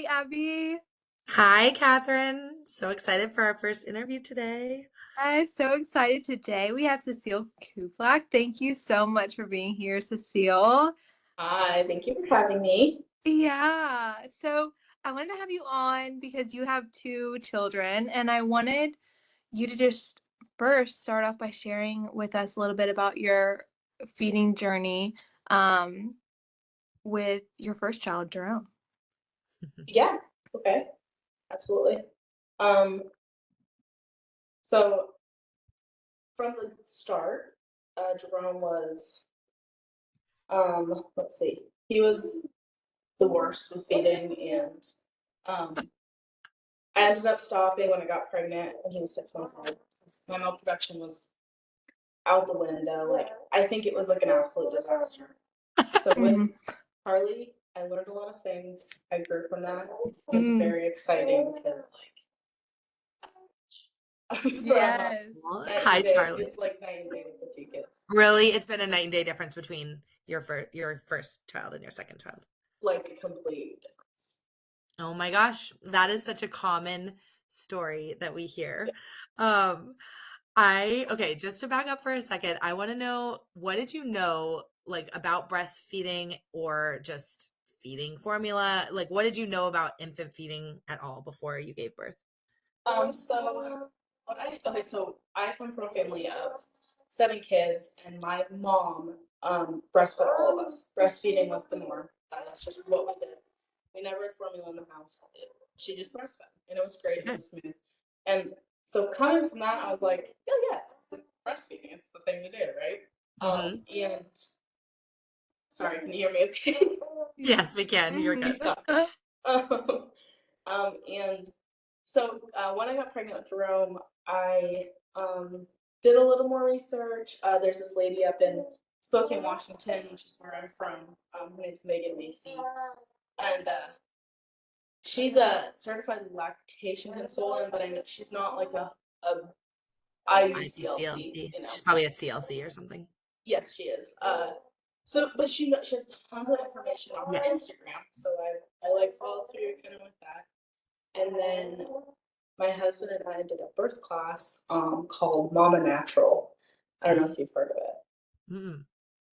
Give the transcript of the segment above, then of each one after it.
Abby. Hi, Catherine. So excited for our first interview today. I'm so excited today. We have Cecile Kuplak. Thank you so much for being here, Cecile. Hi, thank you for having me. Yeah, so I wanted to have you on because you have two children, and I wanted you to just first start off by sharing with us a little bit about your feeding journey um, with your first child, Jerome. Yeah, okay, absolutely. Um, so from the start, Jerome was, let's see, he was the worst with feeding, and I ended up stopping when I got pregnant when he was 6 months old. My milk production was out the window. Like, I think it was like an absolute disaster. So with Mhm. Charlie, I learned a lot of things. I grew from that. It was Mm. very exciting because from Yes. Well, night hi, and day, Charlie. it's like night and day with the two kids. Really, it's been a night and day difference between your first child and your second child. Like a complete difference. Oh my gosh, that is such a common story that we hear. Um, okay, just to back up for a second, I want to know, what did you know like about breastfeeding or just feeding formula? Like, what did you know about infant feeding at all before you gave birth? So I come from a family of 7 kids, and my mom breastfed all of us. Breastfeeding was the norm. That's just what we did. We never had formula in the house. She just breastfed, and it was great. It Okay. was smooth. And so coming from that, I was like, oh yes, breastfeeding. It's the thing to do, right? Mhm. And sorry, can you hear me? Okay. Yes, we can. You're Mhm. good. He's gone. And so when I got pregnant with Jerome, I did a little more research. There's this lady up in Spokane, Washington, which is where I'm from. Her name's Megan Macy, and she's a certified lactation consultant, but I know she's not like a IBCLC, IBCLC. you know. She's probably a CLC or something. Yes, she is. But she has tons of information on her Yes. Instagram, so I like follow through kind of with that. And then my husband and I did a birth class called Mama Natural. I don't know if you've heard of it. Mm.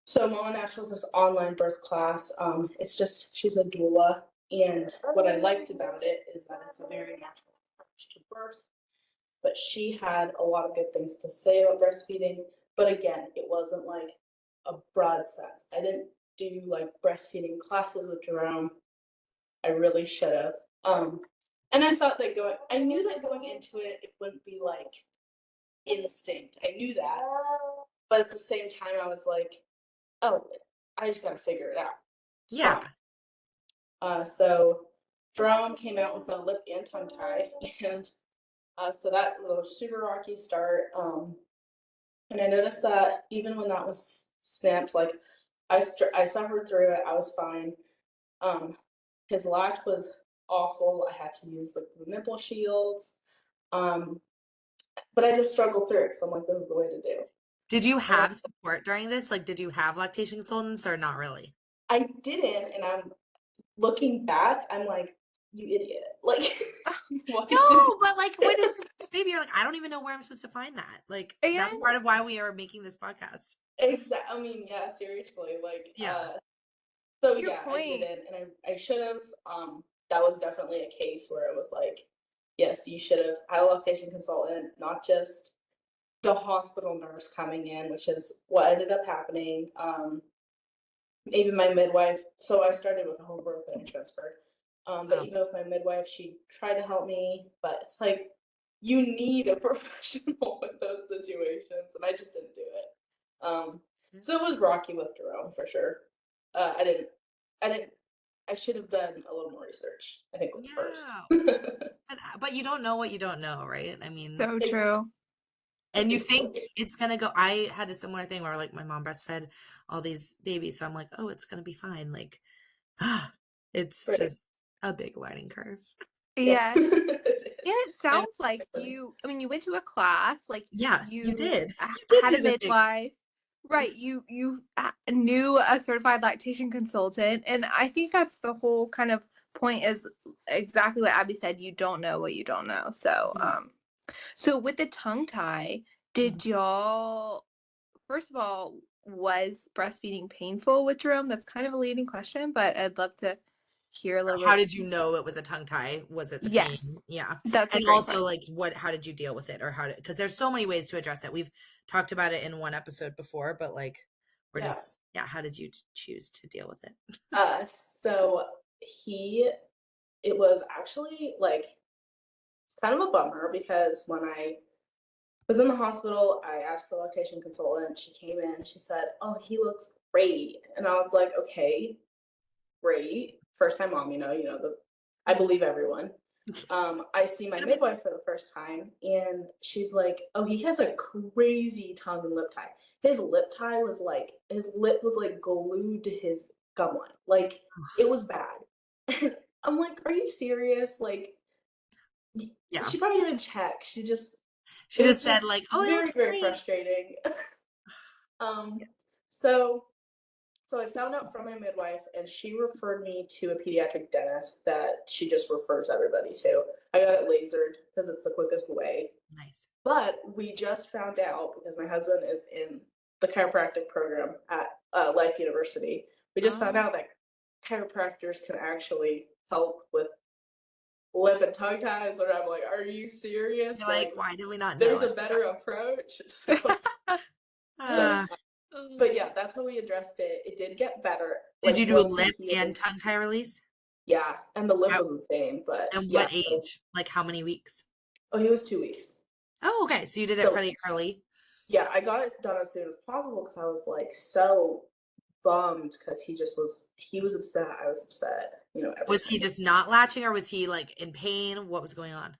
So Mama Natural is this online birth class. It's just she's a doula, and what I liked about it is that it's a very natural approach to birth. But she had a lot of good things to say about breastfeeding. But again, it wasn't like a broad sense. I didn't do like breastfeeding classes with Jerome. I really should have. And I thought that I knew that going into it, it wouldn't be like instinct. I knew that. But at the same time, I was like, oh, I just got to figure it out. It's Yeah. fine. So Jerome came out with a lip and tongue tie. And so that was a super rocky start. And I noticed that even when that was snapped, like I suffered through it. I was fine. Um, his latch was awful. I had to use the nipple shields. Um, but I just struggled through it because I'm like, this is the way to do. Did you And have support during this? Like, did you have lactation consultants or not really? I didn't, and I'm looking back, I'm like, you idiot. Like, why didn't No, but like when it's your first baby, you're like, I don't even know where I'm supposed to find that. Like, that's And part of why we are making this podcast. I mean, yeah, seriously. Like, Yeah. so your yeah, I point. didn't, and I should have. That was definitely a case where it was like, yes, you should have had a lactation consultant, not just the hospital nurse coming in, which is what ended up happening. Even my midwife. So I started with a home birth and I transferred. But Wow. even with my midwife, she tried to help me, but it's like you need a professional in those situations, and I just didn't do it. So it was rocky with Jerome for sure. I didn't. I didn't. I should have done a little more research. I think with the first. Yeah. But you don't know what you don't know, right? I mean, So Exactly. true. and you think it's gonna go. I had a similar thing where like my mom breastfed all these babies, so I'm like, oh, it's gonna be fine. Like, it's Right. just a big learning curve. Yeah. Yes. It And is. it I know. sounds like you went to a class, like Yeah, you you did. You did had a do the things. midwife, right? You knew a certified lactation consultant, and I think that's the whole kind of point is exactly what Abby said. You don't know what you don't know. So, so with the tongue tie, did y'all, first of all, was breastfeeding painful with Jerome? That's kind of a leading question, but I'd love to hear a little How bit. did you know it was a tongue tie? Was it the pain? Yes, Yeah. that's a And great also question. like how did you deal with it, or because there's so many ways to address it. We've talked about it in one episode before, but like we're Yeah. just, how did you choose to deal with it? So it was actually like, it's kind of a bummer because when I was in the hospital, I asked for a lactation consultant. She came in, she said, "Oh, he looks great." And I was like, "Okay, great. First time mom, I believe everyone." I see my midwife for the first time, and she's like, "Oh, he has a crazy tongue and lip tie. His lip tie was like, his lip was like glued to his gum line. Like, it was bad." And I'm like, "Are you serious?" Like, Yeah. she probably didn't check. She It was just said just like, "Oh, it very, looks very great." frustrating. So so I found out from my midwife, and she referred me to a pediatric dentist that she just refers everybody to. I got it lasered because it's the quickest way. Nice. But we just found out, because my husband is in the chiropractic program at Life University. We just found Oh, out that chiropractors can actually help with lip and tongue ties. And I'm like, "Are you serious? you're like, Like, why did we not know there's a it? better approach." So, Uh, but yeah, that's how we addressed it. It did get better. did Like, you do a once he lip and healed. tongue tie release? Yeah, and the lip How, was insane, but and yeah. what age? Like how many weeks? Oh, he was 2 weeks. Oh, okay. So you did it So pretty early. yeah, I got it done as soon as possible because I was like so bummed because he was upset. I was upset, Was he everything. just not latching, or was he like in pain? What was going on?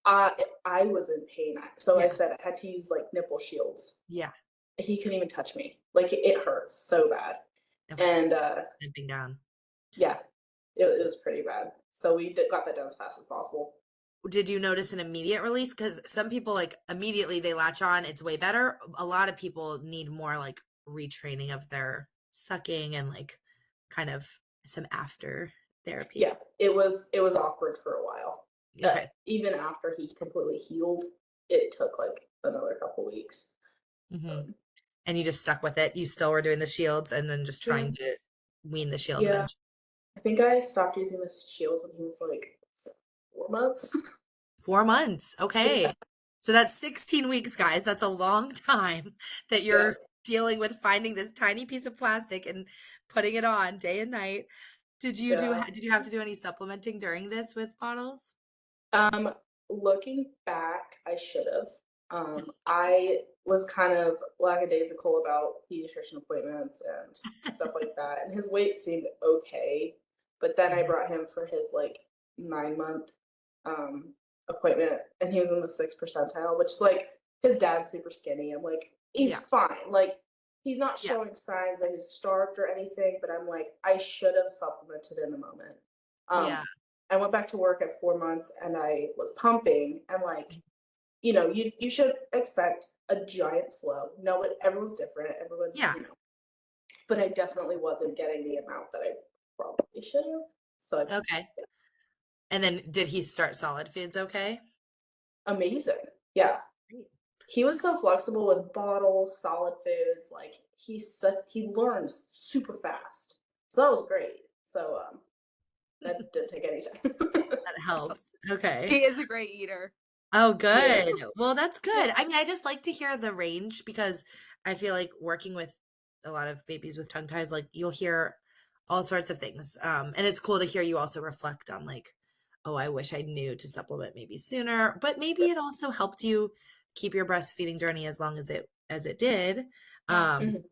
Uh, I was in pain. So I Yeah. said I had to use like nipple shields. Yeah. He couldn't even touch me. Like, it hurt so bad. Okay. And Limping down. yeah, it was pretty bad. So got that done as fast as possible. Did you notice an immediate release? Because some people like immediately they latch on, it's way better. A lot of people need more like retraining of their sucking and like kind of some after therapy. Yeah, it was awkward for a while. Okay. Even after he completely healed, it took like another couple weeks. Mm-hmm. And you just stuck with it. You still were doing the shields and then just Yeah, trying to wean the shield yeah. eventually. I think I stopped using the shields when he was like 4 months. 4 months. Yeah, Okay. So that's 16 weeks, guys. That's a long time that yeah. you're dealing with finding this tiny piece of plastic and putting it on day and night. Yeah. Did you have to do any supplementing during this with bottles? Um, Looking back, I should have. I was kind of lackadaisical about pediatrician appointments and stuff like that, and his weight seemed okay. But then I Mhm. brought him for his like 9 month um appointment, and he was in the 6th percentile, which is like, his dad's super skinny. I'm like, he's Yeah. fine. Like, he's not Yeah. showing signs that he's starved or anything, but I'm like, I should have supplemented in the moment. Yeah. I went back to work at 4 months and I was pumping, and like, you should expect a giant flow. No, everyone's different. Everyone, Yeah. but I definitely wasn't getting the amount that I probably should have. So Okay. And then did he start solid foods okay? amazing. Yeah. Great. He was so flexible with bottles, solid foods. Like, he learns super fast. So that was great. So that didn't take any time. That helps. Okay. He is a great eater. Oh, Yeah. good. Well, that's good. I mean, I just like to hear the range because I feel like working with a lot of babies with tongue ties, like you'll hear all sorts of things. And it's cool to hear you also reflect on like, oh, I wish I knew to supplement maybe sooner, but maybe it also helped you keep your breastfeeding journey as long as it did. Um,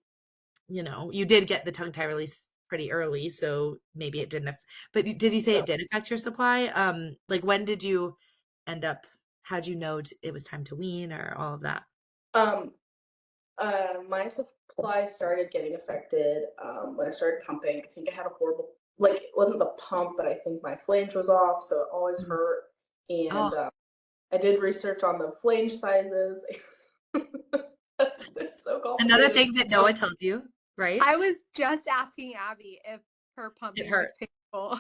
Mhm. you did get the tongue tie release pretty early, so maybe it didn't but did you say Yeah. it did affect your supply? Like when did you end up, how'd you know it was time to wean or all of that? Um, my supply started getting affected when I started pumping. I think I had a horrible, like, it wasn't the pump, but I think my flange was off, so it always Mhm. hurt. Oh, And I did research on the flange sizes. It's so another complicated. thing that Noah tells you, right? I was just asking Abby if her It pumping was hurt. Oh.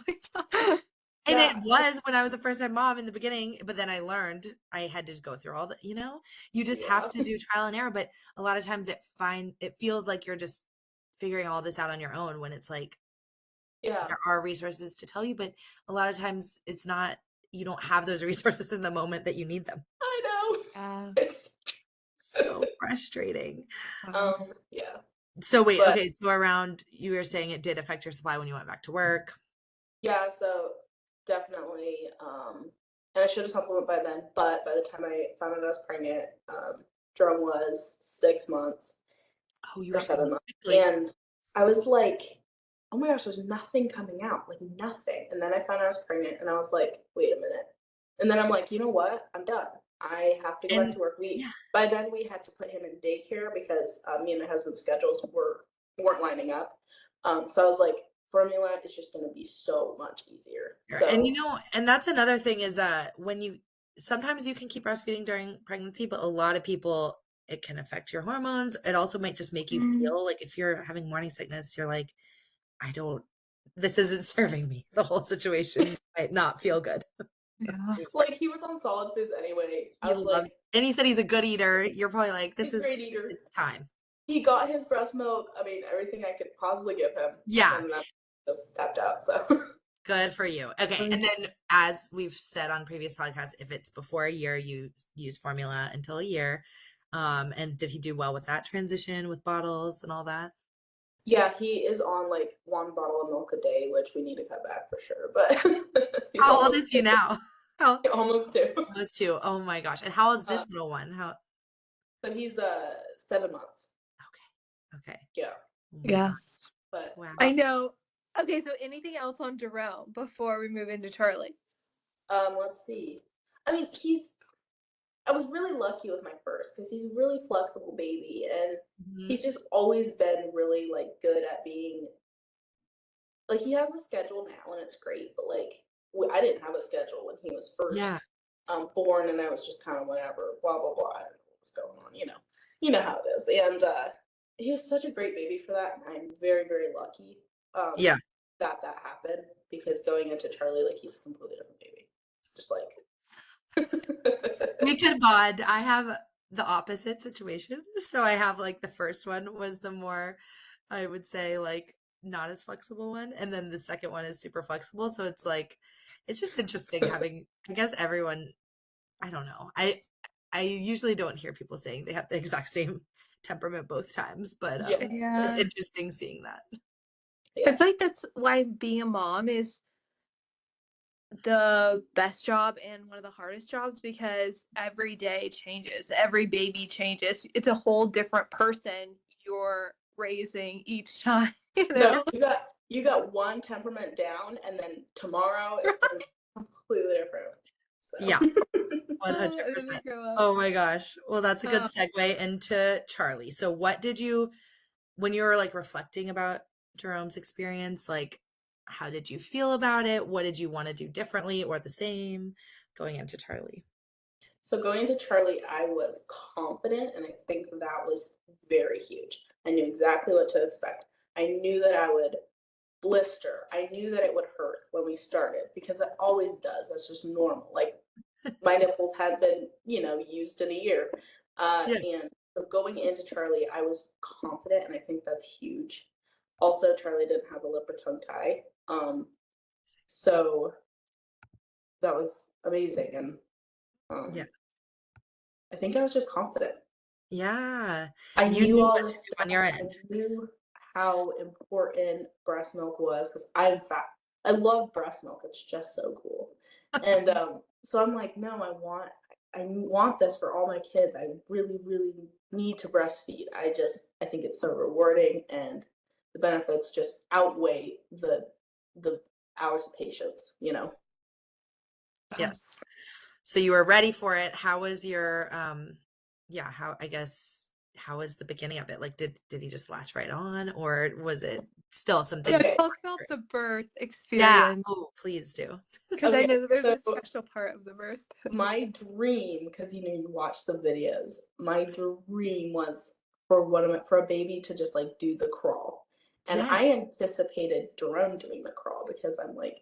And Yeah. it was when I was a first-time mom in the beginning, but then I learned I had to go through all the, you just have to do trial and error. But a lot of times it feels like you're just figuring all this out on your own when it's like Yeah. there are resources to tell you, but a lot of times it's not, you don't have those resources in the moment that you need them. I know. Yeah. It's So frustrating. Wow. yeah. So wait, But okay, so around, you were saying it did affect your supply when you went back to work. yeah, so definitely, and I should have supplemented by then, but by the time I found out I was pregnant, Jerome was 6 months Oh, you or were 7 pregnant months, quickly. and I was like, "Oh my gosh, there's nothing coming out, like nothing." And then I found out I was pregnant, and I was like, "Wait a minute." And then I'm like, "You know what? I'm done. I have to go back And to work." yeah, By then we had to put him in daycare because me and my husband's schedules weren't lining up. So I was like, formula is just going to be so much easier. sure. And So and that's another thing is when you sometimes you can keep breastfeeding during pregnancy, but a lot of people, it can affect your hormones. It also might just make you Mm, feel like if you're having morning sickness, you're like, I don't, this isn't serving me. The whole situation might not feel good. yeah. like he was on solid foods anyway. I He was like, loved, and he said he's a good eater. You're probably like, he's this a great is, eater. it's time. He got his breast milk. I mean, everything I could possibly give him, Yeah. and then just tapped out. So Good for you. Okay. And then, as we've said on previous podcasts, if it's before a year, you use formula until a year. And did he do well with that transition with bottles and all that? yeah, he is on like 1 bottle of milk a day, which we need to cut back for sure. But he's How old is he almost now? How almost 2. almost 2. Oh my gosh. And how is this Uh, little one? How so he's 7 months. okay. Okay. Yeah, Oh my Yeah. gosh. but Wow. I know. Okay, so anything else on Jerome before we move into Charlie? let's see. I mean, I was really lucky with my first because he's a really flexible baby, and Mhm. he's just always been really like good at being like he has a schedule now, and it's great. But like I didn't have a schedule when he was Yeah. first born, and I was just kind of whatever, blah blah blah. I don't know what's going on, you know how it is. And he was such a great baby for that, and I'm very very lucky Yeah. that happened because going into Charlie, like he's a completely different baby, just like. We could bond. I have the opposite situation. So I have like the first one was the more, I would say, like not as flexible one. And then the second one is super flexible. So it's like, it's just interesting having, I guess everyone, I don't know. I usually don't hear people saying they have the exact same temperament both times, but Yeah. so it's Yeah. interesting seeing that. I Yeah. feel like that's why being a mom is the best job and one of the hardest jobs because every day changes, every baby changes. It's a whole different person you're raising each time, you No, know? you got one temperament down, and then tomorrow it's gonna be completely different. So Yeah, And then they 100%. grow up. Oh my gosh. Well, that's a good Oh, segue into Charlie. So what did you, when you were like reflecting about Jerome's experience, like how did you feel about it? What did you want to do differently or the same going into Charlie? so going into Charlie, I was confident, and I think that was very huge. I knew exactly what to expect. I knew that I would blister. I knew that it would hurt when we started because it always does. That's just normal. Like my nipples had been, used in a year. Yeah. And so going into Charlie, I was confident, and I think that's huge. Also, Charlie didn't have a lip or tongue tie. So that was amazing. And Yeah. I think I was just confident. Yeah. I You knew knew all what to this do on stuff. your I end. knew how important breast milk was because I'm fat. I love breast milk. It's just so cool. And so I'm like, no, I want this for all my kids. I really, really need to breastfeed. I think it's so rewarding, and the benefits just outweigh the hours of patience. Yes. So you were ready for it. How was your yeah, how was the beginning of it? Like did he just latch right on or was it still some yeah, things? Okay. talk about the birth Yeah. experience Oh, please do. because I Okay. know that there's So a special part of the birth. my dream, because you watch the videos, my dream was for a baby to just like do the crawl. And Yes, I anticipated Jerome doing the crawl because I'm like,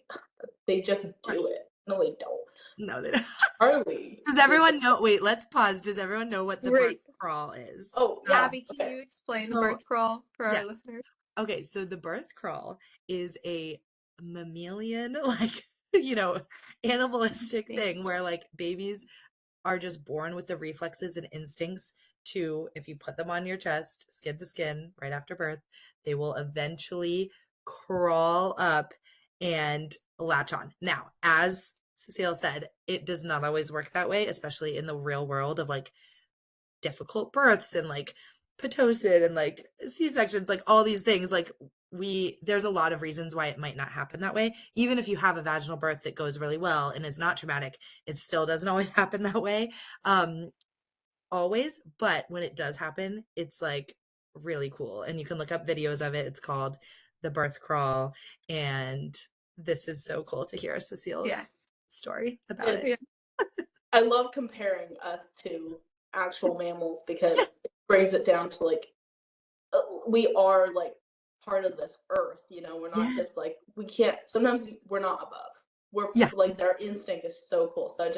they just of do course. it. No, they don't. No, they don't. Charlie Does did the everyone know? Wait, let's pause. Does everyone know what the birth Great. crawl is? Oh, yeah. Abby, can Okay. you explain the So birth crawl for our yes. listeners? Okay, so the birth crawl is a mammalian, like, animalistic thing where like babies are just born with the reflexes and instincts to, if you put them on your chest, skin to skin, right after birth, they will eventually crawl up and latch on. Now, as Cecile said, it does not always work that way, especially in the real world of like difficult births and like Pitocin and like C-sections, like all these things. Like there's a lot of reasons why it might not happen that way. Even if you have a vaginal birth that goes really well and is not traumatic, it still doesn't always happen that way. Always, but when it does happen, it's like really cool. And you can look up videos of it. It's called the birth crawl. And this is so cool to hear Yeah. Cecile's story about it. Yeah. I love comparing us to actual mammals because it brings it down to like we are like part of this earth, we're not Yes. just like we can't sometimes we're not above. We're Yeah. like their instinct is so cool. So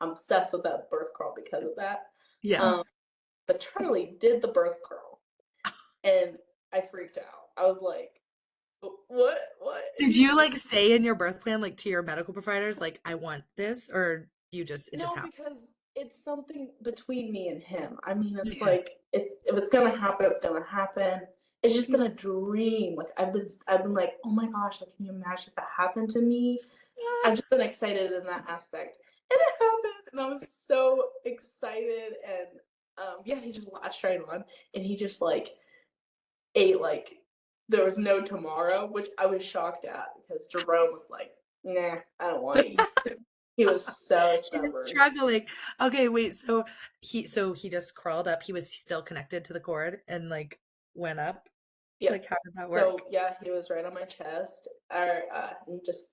I'm obsessed with that birth crawl because of that. Yeah. But Charlie did the birth crawl and I freaked out. I was like, what? Did you like say in your birth plan, like to your medical providers, like, I want this, or it just No, happened? because it's something between me and him. I mean, it's Yeah. like if it's gonna happen, it's gonna happen. It's just been a dream. Like I've been like, oh my gosh, like can you imagine if that happened to me? I've just been excited in that aspect. And it happened, and I was so excited. And yeah, he just latched right on, and he just like ate like there was no tomorrow, which I was shocked at because Jerome was like, nah, I don't want to eat. He was so He was stubborn. struggling. Okay, wait. So he just crawled up. He was still connected to the cord and like went up. Yeah. Like, how did that So work? yeah, he was right on my chest. He just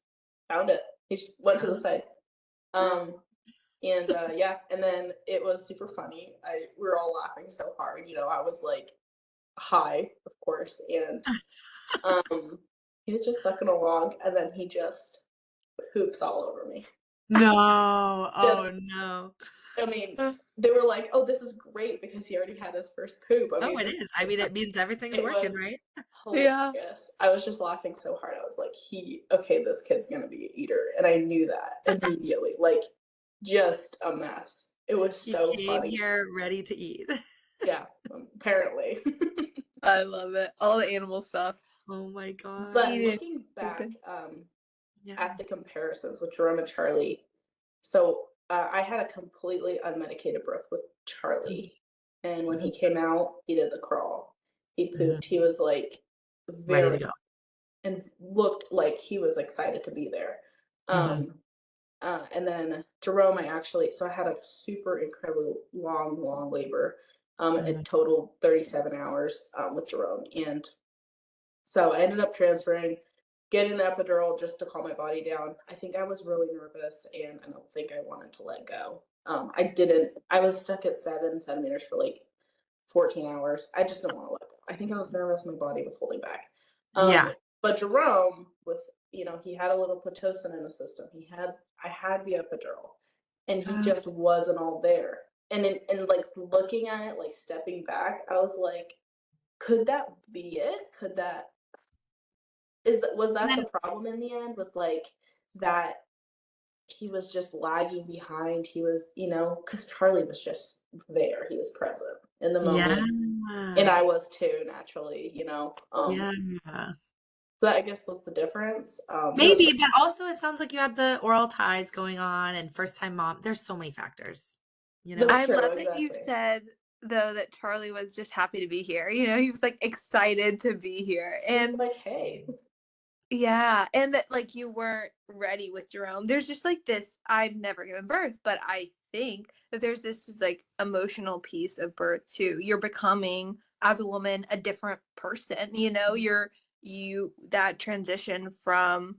found it. He just went to the side. And yeah, and then it was super funny. We were all laughing so hard. I was like high, of course, and he was just sucking along, and then he just poops all over me. No. Oh Just, no. I mean, they were like, "Oh, this is great," because he already had his first poop. I Oh, mean, it is. I mean, it means everything's it working, was right? Yeah. hilarious. I was just laughing so hard. I was like, okay, this kid's gonna be an eater. And I knew that immediately. Like, just a mess. It was He so came funny. here ready to eat. Yeah, apparently. I love it. All the animal stuff. Oh my God. But Eating, looking back pooping. Yeah. at the comparisons with Jerome and Charlie, so I had a completely unmedicated birth with Charlie. And when he came out, he did the crawl. He pooped. He was like Ready to very go. and looked like he was excited to be there. Mhm. And then Jerome, so I had a super incredibly long labor. It Mhm. totaled 37 hours with Jerome. And so I ended up transferring, getting the epidural just to calm my body down. I think I was really nervous and I don't think I wanted to let go. I was stuck at 7 centimeters for like 14 hours. I just didn't want to let go. I think I was nervous. My body was holding back. Yeah. But Jerome, he had a little Pitocin in the system. I had the epidural, and he just wasn't all there. And like looking at it, like stepping back, I was like, could that be it? Was And that the then, problem in the end? Was like that he was just lagging behind. He was, because Charlie was just there. He was present in the yeah. moment, and I was too naturally. Yeah. So that I guess was the difference. It was Maybe, but also it sounds like you had the oral ties going on and first time mom. There's so many factors, you know? That's I true, love that you exactly. said though that Charlie was just happy to be here. He was like excited to be here. It's And like, hey, yeah, and that like you weren't ready with Jerome. There's just like this, I've never given birth, but I think that there's this like emotional piece of birth too. You're becoming as a woman a different person, that transition from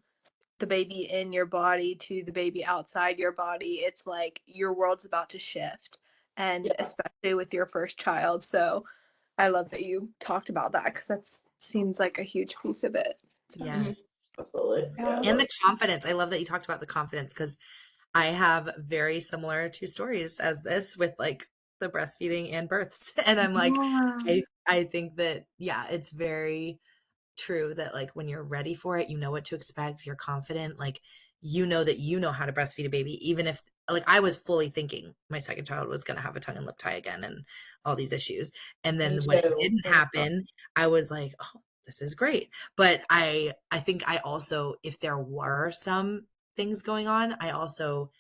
the baby in your body to the baby outside your body. It's like your world's about to shift, and yeah, especially with your first child. So I love that you talked about that because that seems like a huge piece of it. So, Yes. Absolutely. Yeah. And the confidence. I love that you talked about the confidence because I have very similar two stories as this with like the breastfeeding and births. And I'm like, Yeah. I think that, yeah, it's very true that like when you're ready for it, you know what to expect, you're confident, like you know that you know how to breastfeed a baby, even if like I was fully thinking my second child was going to have a tongue and lip tie again and all these issues. And Me then when it too. didn't happen, I was like, oh, this is great. But I think I also, if there were some things going on, I also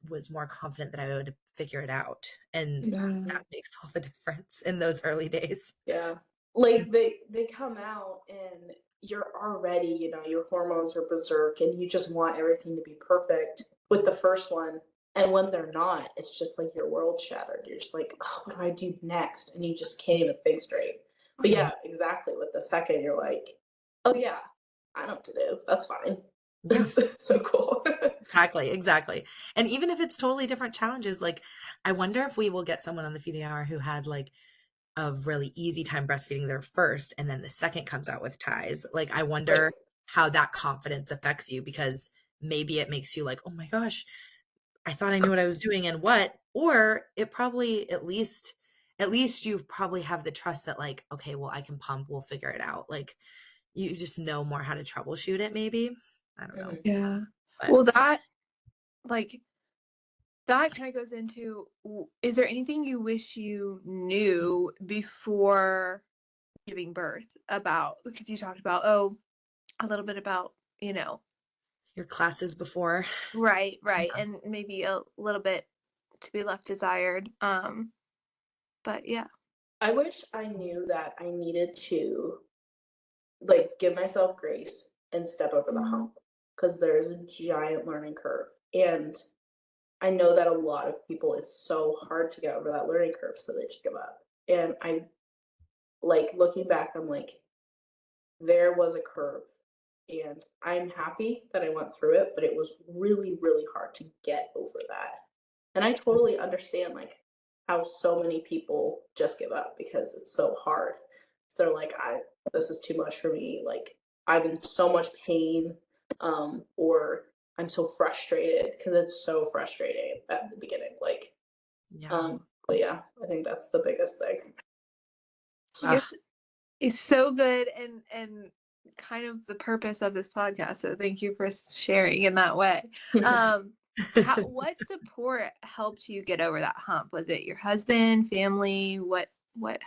was more confident that I would figure it out. And Yeah. that makes all the difference in those early days. Yeah. Like they come out and you're already, your hormones are berserk and you just want everything to be perfect with the first one. And when they're not, it's just like your world shattered. You're just like, oh, what do I do next? And you just can't even think straight. But yeah, exactly. With the second, you're like, oh yeah, I know what to do. That's fine. Yeah. That's so cool. Exactly. And even if it's totally different challenges, like I wonder if we will get someone on the feeding hour who had like a really easy time breastfeeding their first and then the second comes out with ties. Like I wonder Right. how that confidence affects you because maybe it makes you like, oh my gosh, I thought I knew what I was doing and what, or it probably at least you probably have the trust that like, okay, well I can pump, we'll figure it out. Like you just know more how to troubleshoot it maybe. I don't know. Mhm. Yeah. But Well, that kind of goes into, is there anything you wish you knew before giving birth about, because you talked about, a little bit about, your classes before. right, Yeah. and maybe a little bit to be left desired. But yeah. I wish I knew that I needed to like give myself grace and step over the Mhm. hump because there's a giant learning curve. And I know that a lot of people, it's so hard to get over that learning curve, so they just give up. And I like looking back, I'm like, there was a curve. And I'm happy that I went through it, but it was really, really hard to get over that. And I totally understand like how so many people just give up because it's so hard. So they're like, this is too much for me. Like I'm in so much pain, or I'm so frustrated because it's so frustrating at the beginning. Like, Yeah. but yeah, I think that's the biggest thing. Ugh. Yes, it's so good and kind of the purpose of this podcast. So thank you for sharing in that way. What support helped you get over that hump? Was it your husband, family? What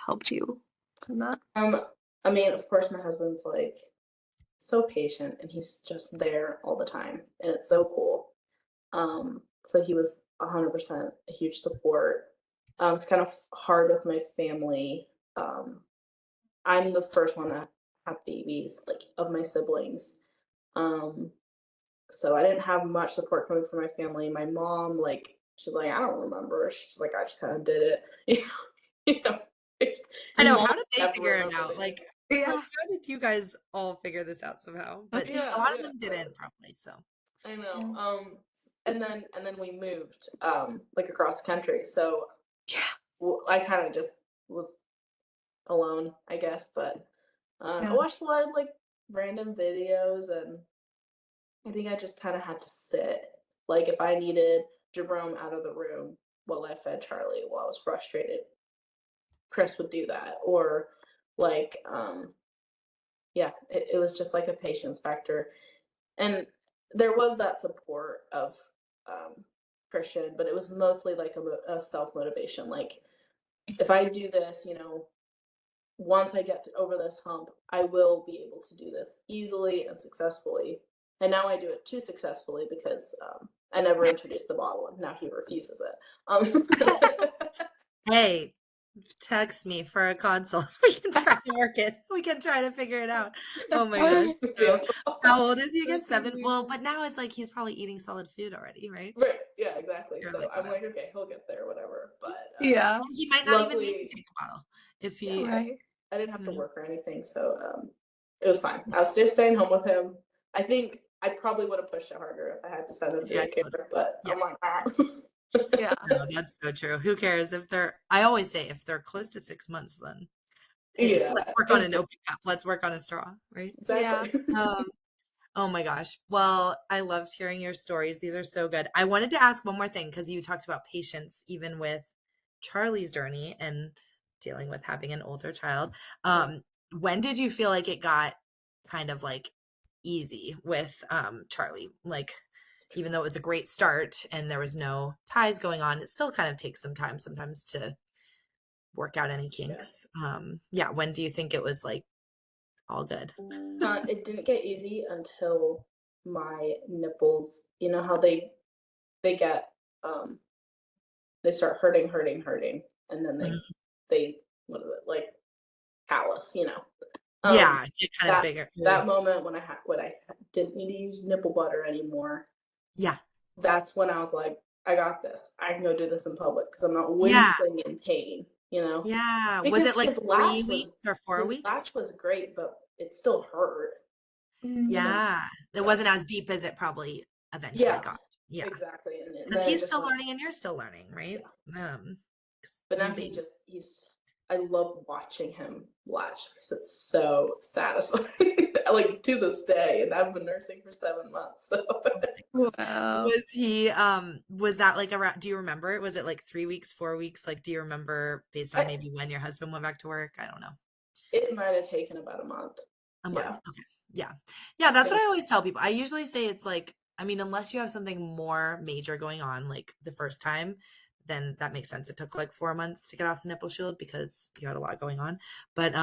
helped you from that? I mean, of course, my husband's like so patient and he's just there all the time, and it's so cool. So he was 100% a huge support. It's kind of hard with my family. I'm the first one to have babies, like of my siblings. Um, so I didn't have much support coming from my family. My mom, like, she's like, I don't remember. She's like, I just kind of did it. You know, I your know. mom How did they never figure it remembered out? it. Like, how did you guys all figure this out somehow? But a Yeah, lot of yeah. them didn't probably. So I know. And then we moved like across the country. So Yeah. I kind of just was alone, I guess. But I Yeah. watched a lot of like random videos, and I think I just kind of had to sit. Like if I needed Jerome out of the room while I fed Charlie while I was frustrated, Chris would do that. Or like, yeah, it was just like a patience factor. And there was that support of Christian, but it was mostly like a self motivation. Like if I do this, once I get over this hump, I will be able to do this easily and successfully. And now I do it too successfully because I never introduced the bottle, and now he refuses it. hey, text me for a consult. We can try to work it. We can try to figure it out. Oh my gosh. Yeah. So, how old is he again? 7? Well, but now it's like he's probably eating solid food already, right? Right. Yeah, exactly. You're So like, I'm whatever. like, okay, he'll get there, whatever. But Yeah. He might not even need to luckily, take a bottle if yeah, he, Right. I didn't have to you know. work or anything, so it was fine. I was just staying home with him. I think I probably would have pushed it harder if I had to send him If to you had to go to, daycare, but yeah. I'm like, Yeah. No, that's so true. Who cares if they're, I always say if they're close to 6 months, then hey, Yeah, let's work on an open cup. Let's work on a straw, right? Yeah. exactly. Um, oh my gosh. Well, I loved hearing your stories. These are so good. I wanted to ask one more thing because you talked about patience, even with Charlie's journey and dealing with having an older child. Yeah. When did you feel like it got kind of like easy with Charlie? Like, even though it was a great start and there was no ties going on, it still kind of takes some time sometimes to work out any Yeah. kinks. Yeah, when do you think it was like all good? It didn't get easy until my nipples, you know how they get they start hurting, and then Mhm. they what is it, like callus, you know. Um Yeah, get kind of that bigger. that moment when I didn't need to use nipple butter anymore, Yeah. that's when I was like, I got this. I can go do this in public because I'm not Yeah. wincing in pain, you know? Yeah. Was Because it like 3 weeks or 4 his weeks? latch was great, but it still hurt, you know? Yeah. It So wasn't as deep as it probably eventually yeah, got. Yeah. exactly. And Because then it he's just still went, learning and you're still learning, right? yeah. 'Cause But new now baby. he's I love watching him latch because it's so satisfying. Like to this day, and I've been nursing for 7 months. So Wow. Was he was that like around, do you remember? Was it like 3 weeks, 4 weeks? Like do you remember based on I, maybe when your husband went back to work? I don't know. it might have taken about a month. A Yeah. month. Okay. Yeah. Yeah, that's Yeah. what I always tell people. I usually say it's like, I mean, unless you have something more major going on, like the first time, then that makes sense. It took like 4 months to get off the nipple shield because you had a lot going on. But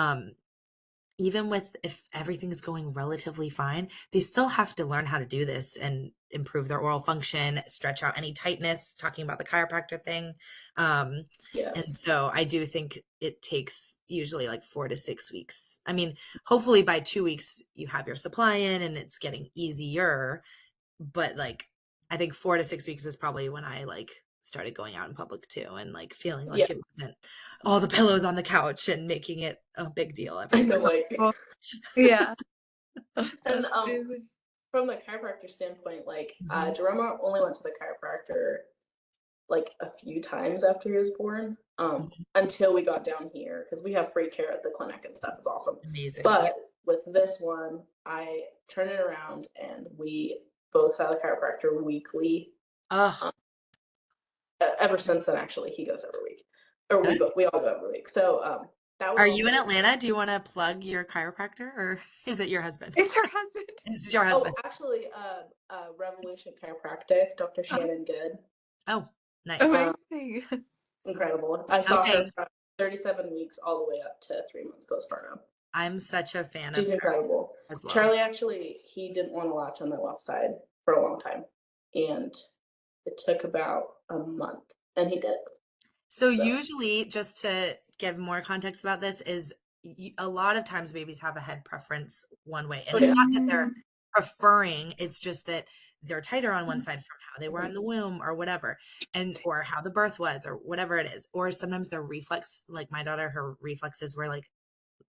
even with if everything is going relatively fine, they still have to learn how to do this and improve their oral function, stretch out any tightness, talking about the chiropractor thing. Um, and Yes. so I do think it takes usually like 4 to 6 weeks. I mean, hopefully by 2 weeks you have your supply in and it's getting easier. But like, I think 4 to 6 weeks is probably when I like started going out in public too and like feeling Yeah. like it wasn't all the pillows on the couch and making it a big deal every I time. know, like, Well, yeah. and That's amazing. from the chiropractor standpoint, like, Mhm. Jerome only went to the chiropractor like a few times after he was born, Mhm. until we got down here because we have free care at the clinic and stuff. It's awesome. Amazing. Yeah. But with this one, I turn it around and we both saw the chiropractor weekly. Oh, Um, ever since then, actually, he goes every week, or good. we all go every week. So that was Are you in also. Atlanta? Do you want to plug your chiropractor or is it your husband? It's her husband. This is your Oh, husband. actually, Revolution Chiropractic, Dr. Oh, Shannon Good. Oh, nice. amazing. Incredible. I saw her Okay. from 37 weeks all the way up to 3 months postpartum. I'm such a fan of She's her incredible. as well. Charlie actually, he didn't want to latch on the left side for a long time, and it took about a month, and he did. So So usually, just to give more context about this, is a lot of times babies have a head preference one way, and oh it's yeah. not that they're Mm, preferring; it's just that they're tighter on one mhm. side from how they were Mhm. in the womb or whatever, and or how the birth was or whatever it is. Or sometimes their reflex, like my daughter, her reflexes were like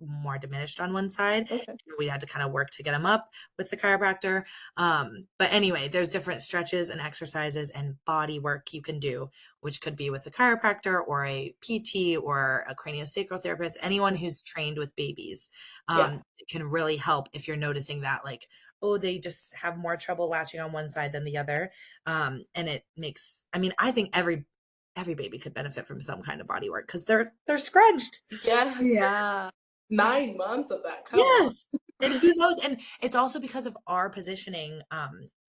more diminished on one side. Okay. We had to kind of work to get them up with the chiropractor. But anyway, there's different stretches and exercises and body work you can do, which could be with a chiropractor or a PT or a craniosacral therapist, anyone who's trained with babies. Yeah. Can really help if you're noticing that, like, oh, they just have more trouble latching on one side than the other. And it makes, I mean, I think every baby could benefit from some kind of body work because they're scrunched. Yes. Yeah. 9 months of that. Come on. Yes. And who knows? And it's also because of our positioning.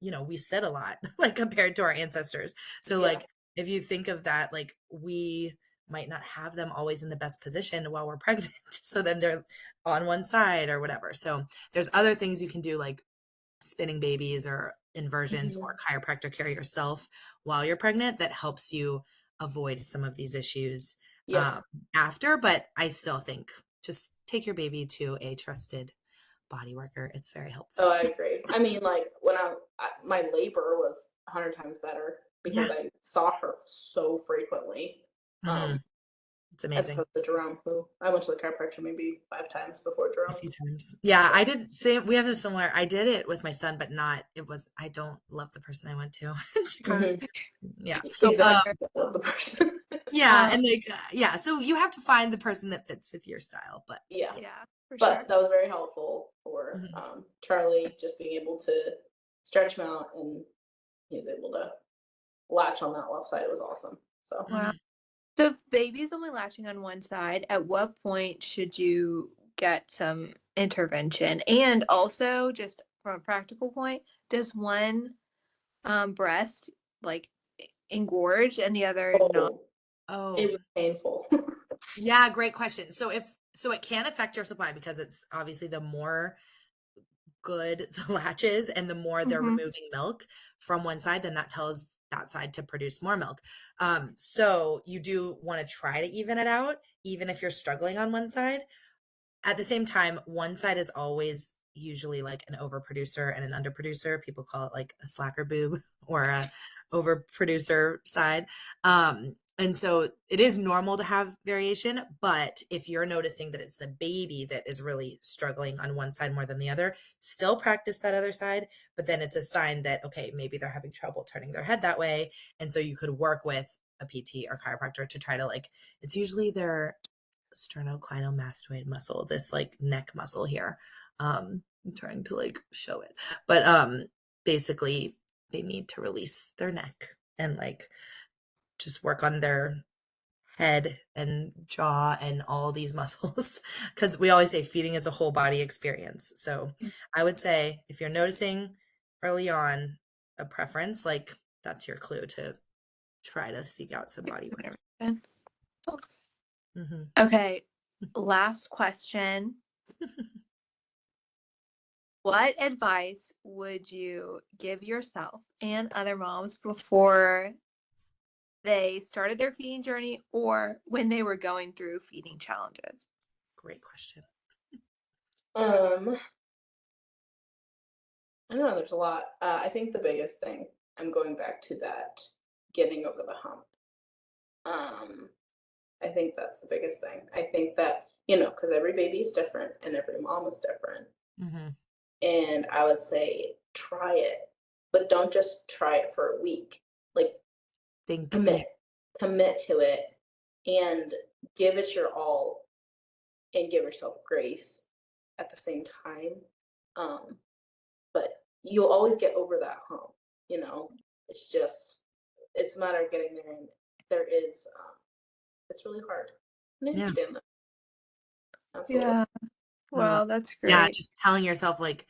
We sit a lot, like compared to our ancestors. So Yeah. like if you think of that, like we might not have them always in the best position while we're pregnant. So then they're on one side or whatever. So there's other things you can do like spinning babies or inversions Mhm. or chiropractor care yourself while you're pregnant that helps you avoid some of these issues Yeah. um, after. But I still think just take your baby to a trusted body worker. It's very Oh, helpful. I agree. I mean, like when my labor was 100 times better because Yeah. I saw her so frequently. Um, Mhm. It's as amazing. opposed to Jerome, who I went to the chiropractor maybe 5 times before A Jerome. few times. Yeah, I did same. We have a similar. I did it with my son, but not. It was. I don't love the person I went to in Chicago. Yeah. Go Exactly. figure. Love the person. Yeah, Um, and like yeah, so you have to find the person that fits with your style, but Yeah. yeah, for But sure. that was very helpful for Mhm. Charlie, just being able to stretch him out, and he was able to latch on that left side. It was awesome. So Wow. Mhm. So if baby's only latching on one side, at what point should you get some intervention? And also, just from a practical point, does one breast like engorge and the other not? it Oh, was painful. yeah, great question. So it can affect your supply because it's obviously the more good the latch is and the more they're Mm-hmm. removing milk from one side, then that tells that side to produce more milk. So you do want to try to even it out, even if you're struggling on one side. At the same time, one side is always usually like an overproducer and an underproducer. People call it like a slacker boob or a overproducer side. And so it is normal to have variation, but if you're noticing that it's the baby that is really struggling on one side more than the other, still practice that other side. But then it's a sign that, okay, maybe they're having trouble turning their head that way. And so you could work with a PT or chiropractor to try to like, it's usually their sternocleidomastoid muscle, this like neck muscle here. I'm trying to like show it, but basically they need to release their neck and like just work on their head and jaw and all these muscles because we always say feeding is a whole body experience. So I would say if you're noticing early on a preference, like that's your clue to try to seek out some body work. Mhm. Okay, last question. What advice would you give yourself and other moms before they started their feeding journey or when they were going through feeding challenges? Great question. I don't know. There's a lot. I think the biggest thing. I'm going back to that getting over the hump. Um, I think that's the biggest thing. I think that because every baby is different and every mom is different. Mhm. And I would say try it, but don't just try it for a week. Like Think commit, commit to it, and give it your all, and give yourself grace at the same time. Um, but you'll always get over that hump. It's just it's a matter of getting there, and there is it's really hard. I yeah. understand that absolutely. Yeah. I love Well, that's yeah, great. just telling yourself like,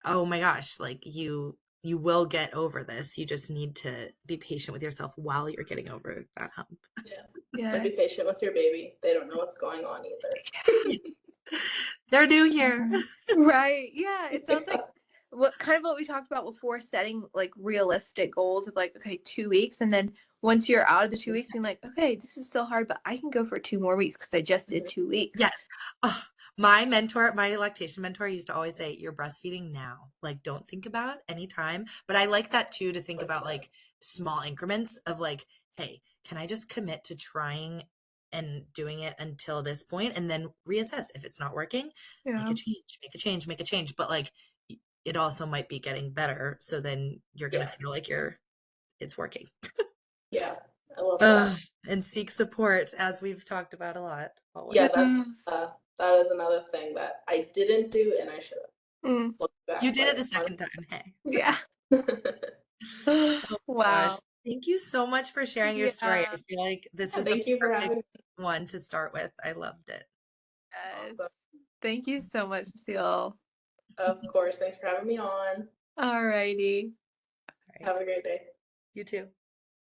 "Oh my gosh, like you will get over this. You just need to be patient with yourself while you're getting over that hump." Yeah, and be Yes. patient with your baby. They don't know what's going on either. Yes. They're new here. Right. Yeah. It sounds like what we talked about before, setting like realistic goals of like, okay, 2 weeks. And then once you're out of the 2 weeks, being like, okay, this is still hard, but I can go for 2 more weeks because I just did 2 weeks. Yes. Oh, my mentor, my lactation mentor used to always say, "You're breastfeeding now. Like, don't think about any time." But I like that too, to think about like small increments of like, hey, can I just commit to trying and doing it until this point and then reassess if it's not working, make Yeah. a change, make a change, make a change. But like it also might be getting better. So then you're gonna Yes. feel like it's working. Yeah, I love that. And seek support as we've talked about a lot Yeah, always. that is another thing that I didn't do, and I should have. Mm. Look back You did it like the second time. Hey. Yeah. Oh gosh. Wow. Thank you so much for sharing your story. I Yeah. feel like this Yeah, was the thank you for perfect having me. one to start with. I loved it. Yes. Awesome. Thank you so much, Cecile. Of course, thanks for having me on. Alrighty. All right. Have a great day. You too.